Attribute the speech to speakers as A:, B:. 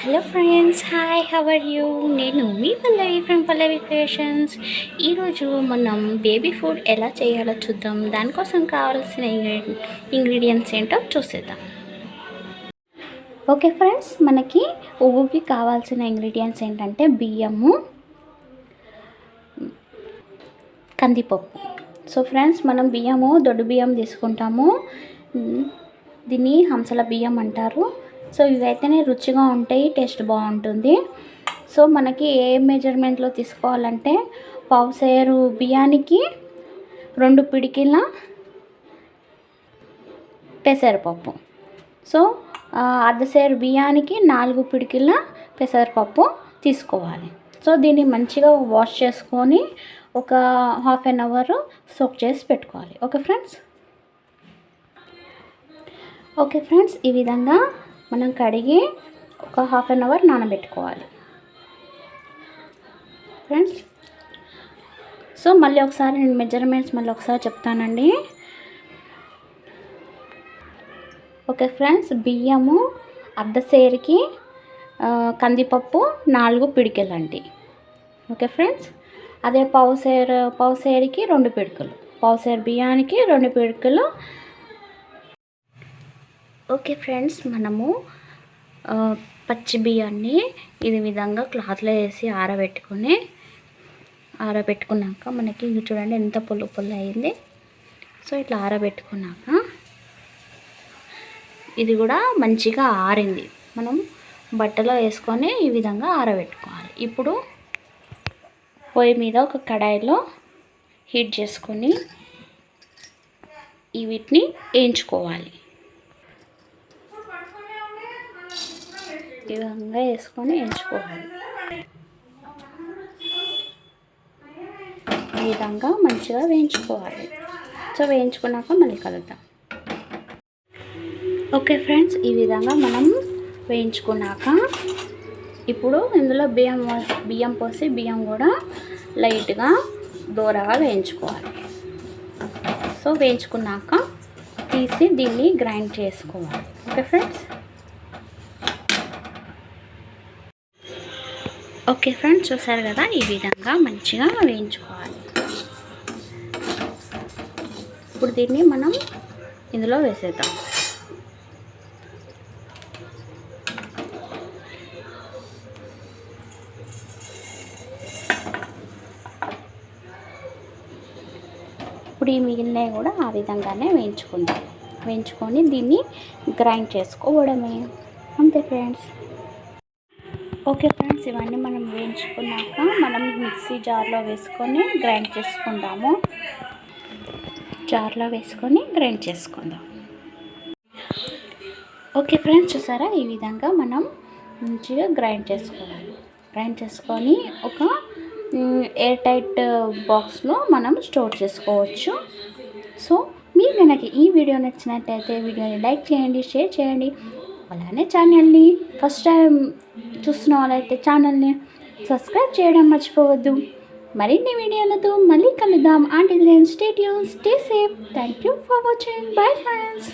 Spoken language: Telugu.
A: Hello friends, hi, how are you? నేను మీ పల్లవి ఫ్రమ్ పల్లవి క్రియేషన్స్. ఈరోజు మనం బేబీ ఫుడ్ ఎలా చేయాలో చూద్దాం. దానికోసం కావాల్సిన ఇంగ్రీడియంట్స్ ఏంటో చూసేద్దాం. ఓకే ఫ్రెండ్స్, మనకి ఉగ్గుకి కావాల్సిన ఇంగ్రీడియంట్స్ ఏంటంటే బియ్యము, కందిపప్పు. సో ఫ్రెండ్స్, మనం బియ్యము దొడ్డు బియ్యం తీసుకుంటాము. దీన్ని హంసల బియ్యం అంటారు. సో ఇవైతేనే రుచిగా ఉంటాయి, టేస్ట్ బాగుంటుంది. సో మనకి ఏ మెజర్మెంట్లో తీసుకోవాలంటే పావుసేరు బియ్యానికి 2 పిడికిల పెసరపప్పు. సో అర్ధసేరు బియ్యానికి 4 పిడికిల పెసరపప్పు తీసుకోవాలి. సో దీన్ని మంచిగా వాష్ చేసుకొని ఒక హాఫ్ అన్ అవర్ సోక్ చేసి పెట్టుకోవాలి. ఓకే ఫ్రెండ్స్, ఈ విధంగా మనం కడిగి ఒక హాఫ్ అన్ అవర్ నానబెట్టుకోవాలి ఫ్రెండ్స్. సో మళ్ళీ ఒకసారి నేను మెజర్మెంట్స్ చెప్తానండి. ఓకే ఫ్రెండ్స్, బియ్యము అర్ధసేరుకి కందిపప్పు 4 పిడికెలండి. ఓకే ఫ్రెండ్స్, అదే పావుసేరుకి 2 పిడికలు, పావుసేరు బియ్యానికి 2 పిడికలు. ఓకే ఫ్రెండ్స్, మనము పచ్చి బియ్యాన్ని ఇది విధంగా క్లాత్లో వేసి ఆరబెట్టుకున్నాక మనకి ఇది చూడండి ఎంత పొల్లు అయింది. సో ఇట్లా ఆరబెట్టుకున్నాక ఇది కూడా మంచిగా ఆరింది. మనం బట్టలో వేసుకొని ఈ విధంగా ఆరబెట్టుకోవాలి. ఇప్పుడు పొయ్యి మీద ఒక కడాయిలో హీట్ చేసుకొని వీటిని వేయించుకోవాలి. ఈ విధంగా వేసుకొని వేయించుకోవాలి. ఈ విధంగా మంచిగా వేయించుకోవాలి. సో వేయించుకున్నాక మళ్ళీ కలుద్దాం. ఓకే ఫ్రెండ్స్, ఈ విధంగా మనం వేయించుకున్నాక ఇప్పుడు ఇందులో బియ్యం పోసి బియ్యం కూడా లైట్గా దూరగా వేయించుకోవాలి. సో వేయించుకున్నాక తీసి దీన్ని గ్రైండ్ చేసుకోవాలి. Okay friends. ఓకే ఫ్రెండ్స్, చూసారు కదా, ఈ విధంగా మంచిగా వేయించుకోవాలి. ఇప్పుడు దీన్ని మనం ఇందులో వేసేద్దాం. ఇప్పుడు ఈ మిగిలినవి కూడా ఆ విధంగానే వేయించుకొని దీన్ని గ్రైండ్ చేసుకోవడమే. అంతే ఫ్రెండ్స్. ఓకే ఫ్రెండ్స్, ఇవన్నీ మనం వేయించుకున్నాక మనం మిక్సీ జార్లో వేసుకొని గ్రైండ్ చేసుకుందాం. ఓకే ఫ్రెండ్స్, చూసారా, ఈ విధంగా మనం మంచిగా గ్రైండ్ చేసుకొని ఒక ఎయిర్ టైట్ బాక్స్లో మనం స్టోర్ చేసుకోవచ్చు. సో మీకు కనుక ఈ వీడియో నచ్చినట్టయితే వీడియోని లైక్ చేయండి, షేర్ చేయండి. అలానే ఛానల్ని ఫస్ట్ టైం చూస్తున్న వాళ్ళైతే ఛానల్ని సబ్స్క్రైబ్ చేయడం మర్చిపోవద్దు. మరిన్ని వీడియోలతో మళ్ళీ కలుద్దాం. Until then stay tuned, stay safe. Thank you for watching. Bye friends.